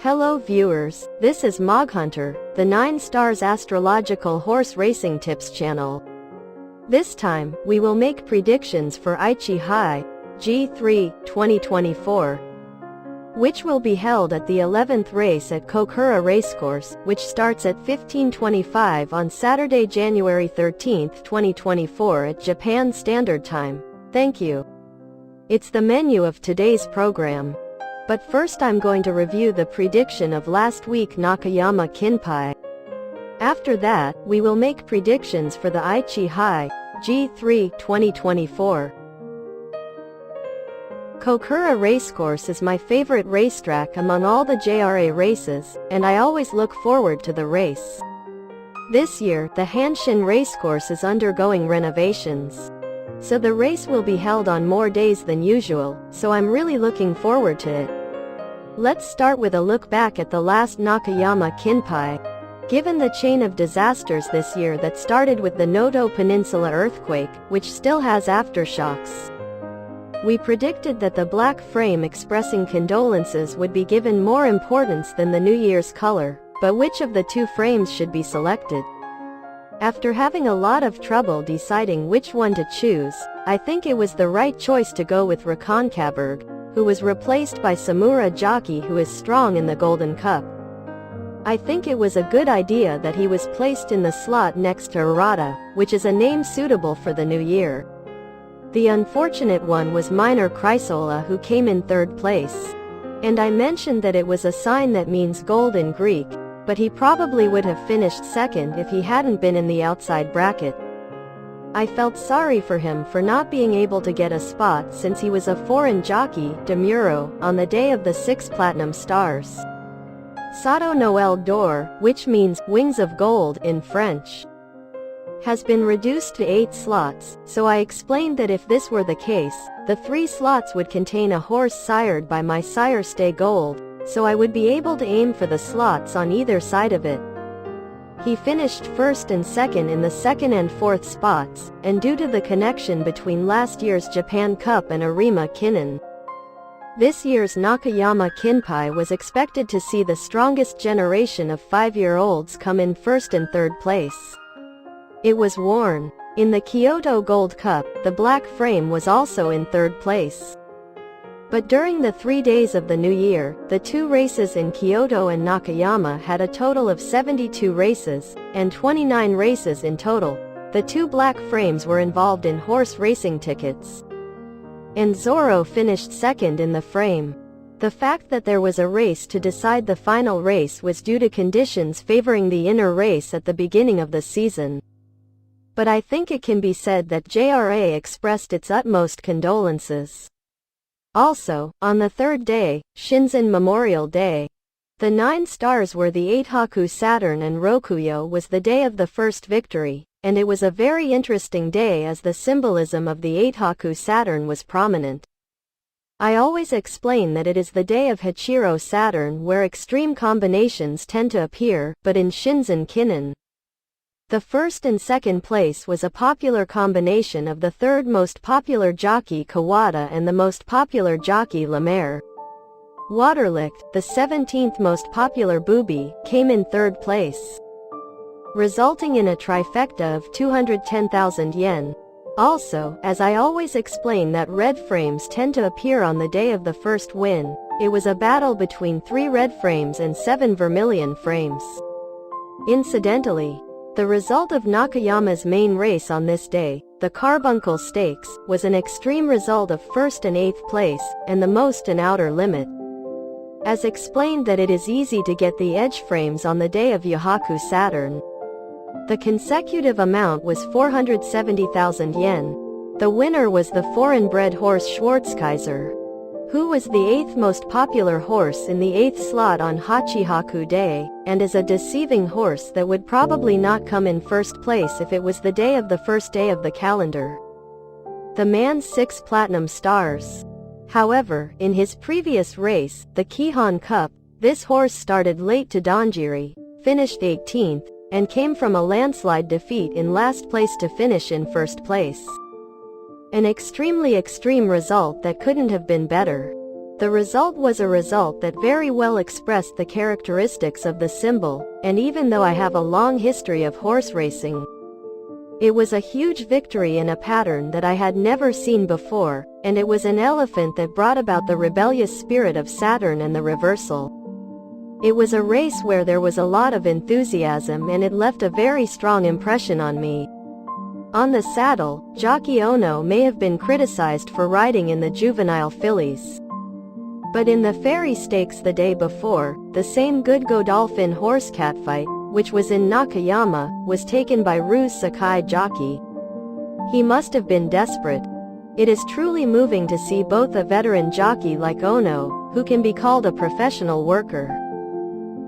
Hello viewers, this is Moghunter, the 9 Stars Astrological Horse Racing Tips channel. This time, we will make predictions for Aichi Ha G3 2024, which will be held at the 11th race at Kokura Racecourse, which starts at 15:25 on Saturday, January 13, 2024 at Japan Standard Time. Thank you. It's the menu of today's program. But first I'm going to review the prediction of last week Nakayama Kinpai. After that, we will make predictions for the Aichi Ha G3 2024. Kokura Racecourse is my favorite racetrack among all the JRA races, and I always look forward to the race. This year, the Hanshin Racecourse is undergoing renovations, so the race will be held on more days than usual, so I'm really looking forward to it. Let's start with a look back at the last Nakayama Kinpai. Given the chain of disasters this year that started with the Noto Peninsula earthquake, which still has aftershocks, we predicted that the black frame expressing condolences would be given more importance than the New Year's color, but which of the two frames should be selected? After having a lot of trouble deciding which one to choose, I think it was the right choice to go with Rakonkaberg, who was replaced by Samura Jockey, who is strong in the Golden Cup. I think it was a good idea that he was placed in the slot next to Arata, which is a name suitable for the new year. The unfortunate one was Minor Chrysola, who came in third place. And I mentioned that it was a sign that means gold in Greek, but he probably would have finished second if he hadn't been in the outside bracket. I felt sorry for him for not being able to get a spot since he was a foreign jockey, Demuro, on the day of the 6 Platinum Stars. Sato Noel d'Or, which means wings of gold in French, has been reduced to 8 slots, so I explained that if this were the case, the 3 slots would contain a horse sired by my sire Stay Gold, so I would be able to aim for the slots on either side of it. He finished first and second in the 2nd and 4th spots, and due to the connection between last year's Japan Cup and Arima Kinnan, this year's Nakayama Kinpai was expected to see the strongest generation of 5-year-olds come in 1st and 3rd place. It was worn. In the Kyoto Gold Cup, the black frame was also in 3rd place. But during the 3 days of the new year, the 2 races in Kyoto and Nakayama had a total of 72 races, and 29 races in total. The 2 black frames were involved in horse racing tickets, and Zoro finished second in the frame. The fact that there was a race to decide the final race was due to conditions favoring the inner race at the beginning of the season. But I think it can be said that JRA expressed its utmost condolences. Also, on the 3rd day, Shinzen Memorial Day, the 9 stars were the Eihaku Saturn, and Rokuyo was the day of the first victory, and it was a very interesting day as the symbolism of the Eihaku Saturn was prominent. I always explain that it is the day of Hachiro Saturn where extreme combinations tend to appear, but in Shinzen Kinnan, the 1st and 2nd place was a popular combination of the 3rd most popular jockey Kawada and the most popular jockey Lemaire. Waterlicht, the 17th most popular booby, came in 3rd place, resulting in a trifecta of 210,000 yen. Also, as I always explain that red frames tend to appear on the day of the first win, it was a battle between 3 red frames and 7 vermilion frames. Incidentally, the result of Nakayama's main race on this day, the Carbuncle Stakes, was an extreme result of 1st and 8th place, and the most in outer limit. As explained that it is easy to get the edge frames on the day of Eihaku Saturn. The consecutive amount was 470,000 yen. The winner was the foreign-bred horse Schwarzkaiser, who was the 8th most popular horse in the 8th slot on Hachihaku Day, and is a deceiving horse that would probably not come in 1st place if it was the day of the first day of the calendar, the man's 6 Platinum Stars. However, in his previous race, the Kihon Cup, this horse started late to Donjiri, finished 18th, and came from a landslide defeat in last place to finish in 1st place. An extremely extreme result that couldn't have been better. The result was a result that very well expressed the characteristics of the symbol, and even though I have a long history of horse racing, it was a huge victory in a pattern that I had never seen before, and it was an elephant that brought about the rebellious spirit of Saturn and the reversal. It was a race where there was a lot of enthusiasm and it left a very strong impression on me. On the saddle, jockey Ono may have been criticized for riding in the juvenile fillies. But in the Fairy Stakes the day before, the same good Godolphin horse catfight, which was in Nakayama, was taken by Ruse Sakai jockey. He must have been desperate. It is truly moving to see both a veteran jockey like Ono, who can be called a professional worker,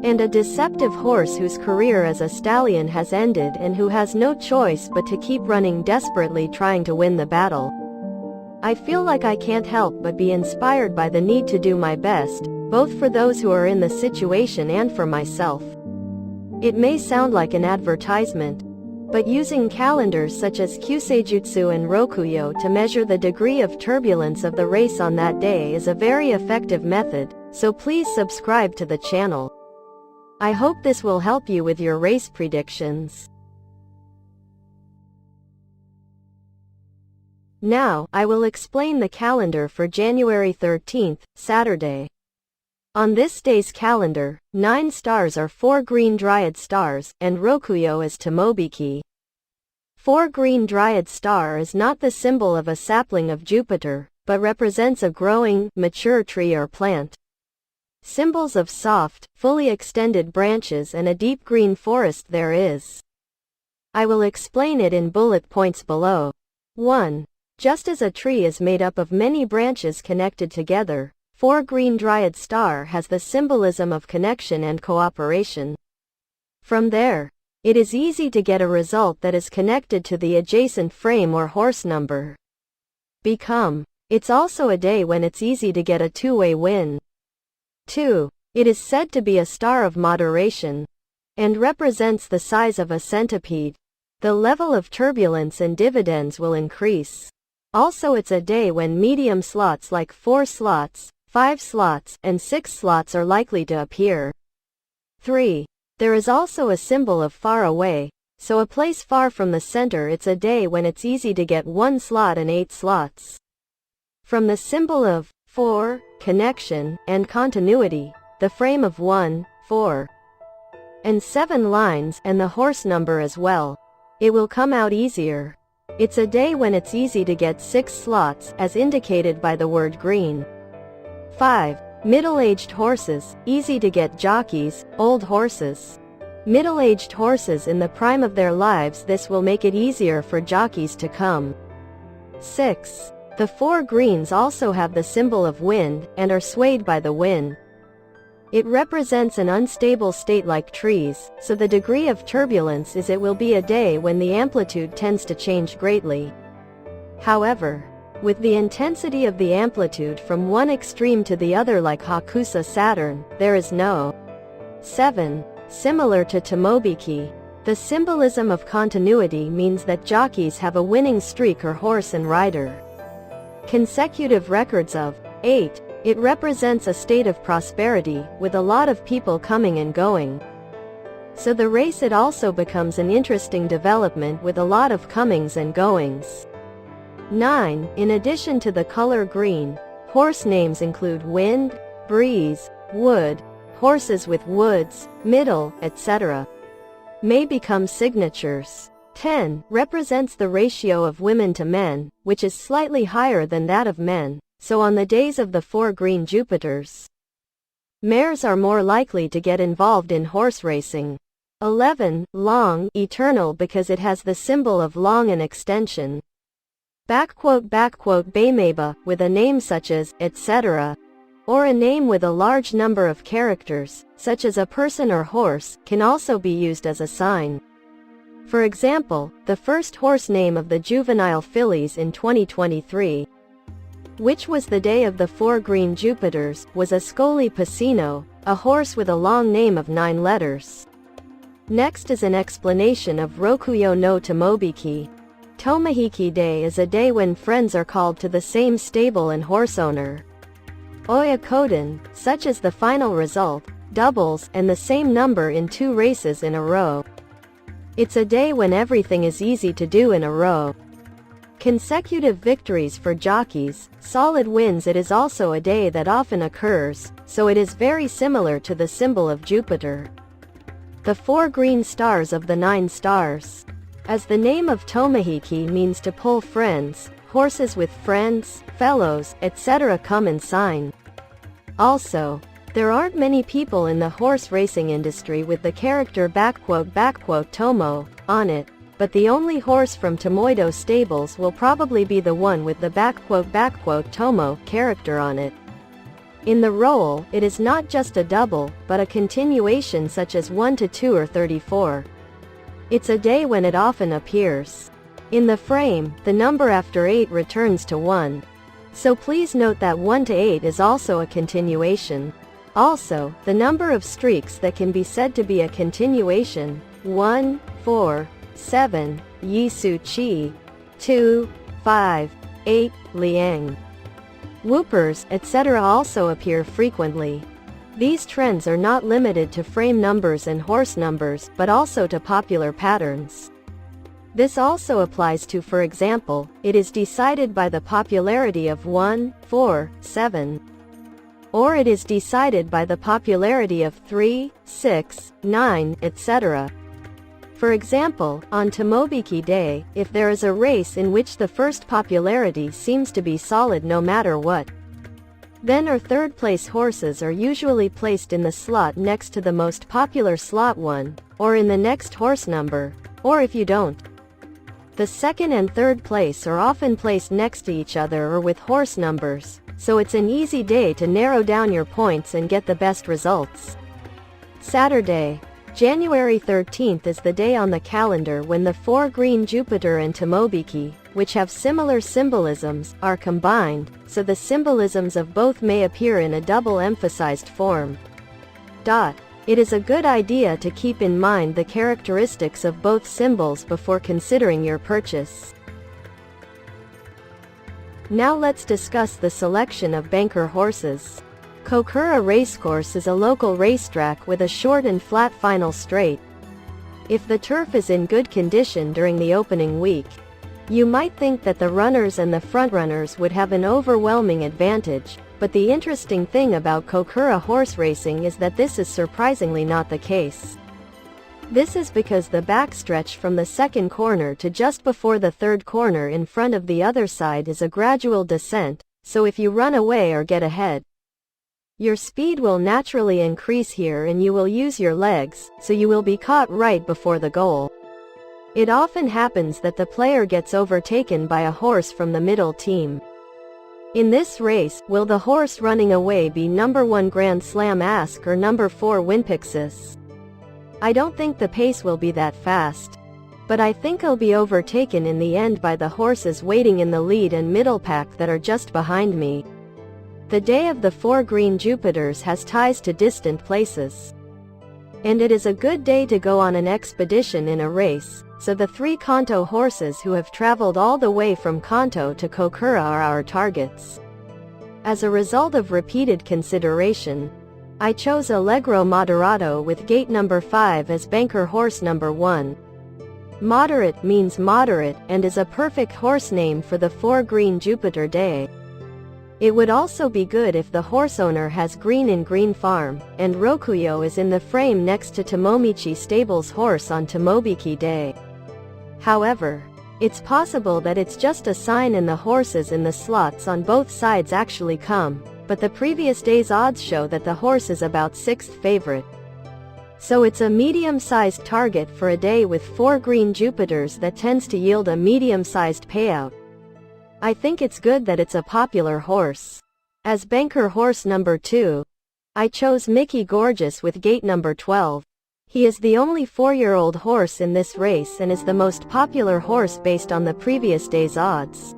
and a deceptive horse whose career as a stallion has ended and who has no choice but to keep running desperately trying to win the battle. I feel like I can't help but be inspired by the need to do my best, both for those who are in the situation and for myself. It may sound like an advertisement, but using calendars such as Kyuseijutsu and Rokuyo to measure the degree of turbulence of the race on that day is a very effective method, so please subscribe to the channel. I hope this will help you with your race predictions. Now, I will explain the calendar for January 13th, Saturday. On this day's calendar, 9 stars are 4 green Dryad stars, and Rokuyo is Tomobiki. 4 green Dryad star is not the symbol of a sapling of Jupiter, but represents a growing, mature tree or plant. Symbols of soft, fully extended branches and a deep green forest there is. I will explain it in bullet points below. 1. Just as a tree is made up of many branches connected together, 4 green Dryad star has the symbolism of connection and cooperation. From there, it is easy to get a result that is connected to the adjacent frame or horse number. It's also a day when it's easy to get a two-way win. 2. It is said to be a star of moderation, and represents the size of a centipede. The level of turbulence and dividends will increase. Also, it's a day when medium slots like 4 slots, 5 slots, and 6 slots are likely to appear. 3. There is also a symbol of far away, so a place far from the center. It's a day when it's easy to get 1 slot and 8 slots. From the symbol of 4, connection, and continuity, the frame of 1, 4, and 7 lines, and the horse number as well, it will come out easier. It's a day when it's easy to get 6 slots, as indicated by the word green. 5. Middle-aged horses, easy to get jockeys, old horses. Middle-aged horses in the prime of their lives, this will make it easier for jockeys to come. 6. The 4 greens also have the symbol of wind, and are swayed by the wind. It represents an unstable state like trees, so the degree of turbulence is it will be a day when the amplitude tends to change greatly. However, with the intensity of the amplitude from one extreme to the other like Hakusa Saturn, there is no. 7. Similar to Tomobiki, the symbolism of continuity means that jockeys have a winning streak or horse and rider consecutive records of 8. It represents a state of prosperity, with a lot of people coming and going. So the race it also becomes an interesting development with a lot of comings and goings. 9. In addition to the color green, horse names include wind, breeze, wood, horses with woods, middle, etc. may become signatures. 10. Represents the ratio of women to men, which is slightly higher than that of men, so on the days of the 4 green Jupiters, mares are more likely to get involved in horse racing. 11. Long, eternal because it has the symbol of long and extension. Baymeba, with a name such as, etc., or a name with a large number of characters, such as a person or horse, can also be used as a sign. For example, the first horse name of the juvenile fillies in 2023, which was the day of the 4 green Jupiters, was Ascoli Pacino, a horse with a long name of 9 letters. Next is an explanation of Rokuyo no Tomobiki. Tomahiki Day is a day when friends are called to the same stable and horse owner. Oyakodon, such as the final result, doubles, and the same number in 2 races in a row. It's a day when everything is easy to do in a row. Consecutive victories for jockeys, solid wins. It is also a day that often occurs, so it is very similar to the symbol of Jupiter. The 4 green stars of the 9 stars. As the name of Tomohiki means to pull friends, horses with friends, fellows, etc. come in sign. Also, there aren't many people in the horse racing industry with the character "Tomo" on it, but the only horse from Tomoido stables will probably be the one with the "Tomo" character on it. In the role, it is not just a double, but a continuation such as 1 to 2 or 34. It's a day when it often appears. In the frame, the number after 8 returns to 1. So please note that 1 to 8 is also a continuation. Also, the number of streaks that can be said to be a continuation: 1, 4, 7, Yisu Chi, 2, 5, 8, Liang. Whoopers, etc. also appear frequently. These trends are not limited to frame numbers and horse numbers, but also to popular patterns. This also applies to, for example, it is decided by the popularity of 1, 4, 7. Or it is decided by the popularity of 3, 6, 9, etc. For example, on Tomobiki Day, if there is a race in which the first popularity seems to be solid no matter what, then our third-place horses are usually placed in the slot next to the most popular slot 1, or in the next horse number, or if you don't, the second and third place are often placed next to each other or with horse numbers, so it's an easy day to narrow down your points and get the best results. Saturday, January 13th is the day on the calendar when the 4 green Jupiter and Tomobiki, which have similar symbolisms, are combined, so the symbolisms of both may appear in a double-emphasized form. It is a good idea to keep in mind the characteristics of both symbols before considering your purchase. Now let's discuss the selection of banker horses. Kokura Racecourse is a local racetrack with a short and flat final straight. If the turf is in good condition during the opening week, you might think that the runners and the frontrunners would have an overwhelming advantage, but the interesting thing about Kokura horse racing is that this is surprisingly not the case. This is because the backstretch from the second corner to just before the third corner in front of the other side is a gradual descent, so if you run away or get ahead, your speed will naturally increase here and you will use your legs, so you will be caught right before the goal. It often happens that the player gets overtaken by a horse from the middle team. In this race, will the horse running away be number 1 Grand Slam Ask or number 4 Winpixis? I don't think the pace will be that fast, but I think I'll be overtaken in the end by the horses waiting in the lead and middle pack that are just behind me. The day of the 4 green Jupiters has ties to distant places, and it is a good day to go on an expedition in a race, so the 3 Kanto horses who have traveled all the way from Kanto to Kokura are our targets. As a result of repeated consideration, I chose Allegro Moderato with gate number 5 as banker horse number 1. Moderate means moderate and is a perfect horse name for the 4 green Jupiter day. It would also be good if the horse owner has green in Green Farm, and Rokuyo is in the frame next to Tomomichi Stable's horse on Tomobiki Day. However, it's possible that it's just a sign and the horses in the slots on both sides actually come, but the previous day's odds show that the horse is about 6th favorite. So it's a medium-sized target for a day with 4 green Jupiters that tends to yield a medium-sized payout. I think it's good that it's a popular horse. As banker horse number 2, I chose Mickey Gorgeous with gate number 12. He is the only 4-year-old horse in this race and is the most popular horse based on the previous day's odds.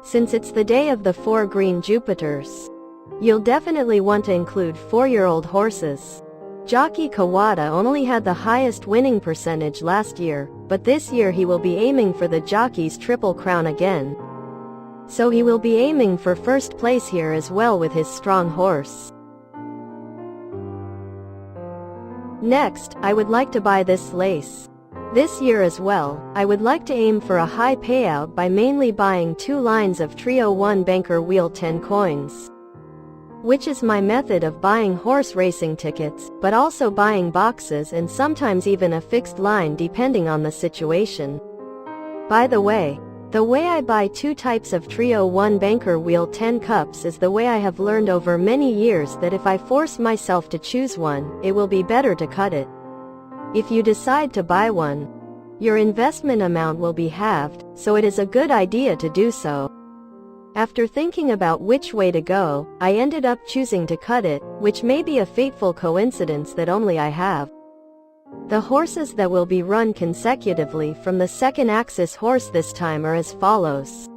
Since it's the day of the 4 green Jupiters, you'll definitely want to include 4-year-old horses. Jockey Kawada only had the highest winning percentage last year, but this year he will be aiming for the jockey's triple crown again. So he will be aiming for first place here as well with his strong horse. Next, I would like to buy this lace. This year as well, I would like to aim for a high payout by mainly buying 2 lines of Trio 1 Banker Wheel 10 coins. Which is my method of buying horse racing tickets, but also buying boxes and sometimes even a fixed line depending on the situation. By the way I buy 2 types of Trio 1 Banker Wheel 10 cups is the way I have learned over many years that if I force myself to choose one, it will be better to cut it. If you decide to buy one, your investment amount will be halved, so it is a good idea to do so. After thinking about which way to go, I ended up choosing to cut it, which may be a fateful coincidence that only I have. The horses that will be run consecutively from the second axis horse this time are as follows.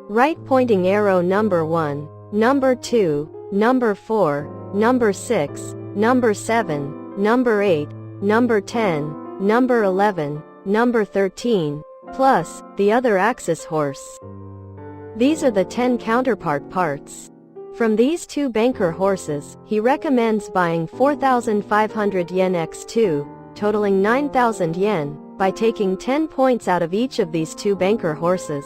Right pointing arrow number 1, number 2, number 4, number 6, number 7, number 8, number 10, number 11, number 13, plus the other axis horse. These are the 10 counterpart parts. From these 2 banker horses, he recommends buying 4,500 yen x2, totaling 9,000 yen, by taking 10 points out of each of these 2 banker horses.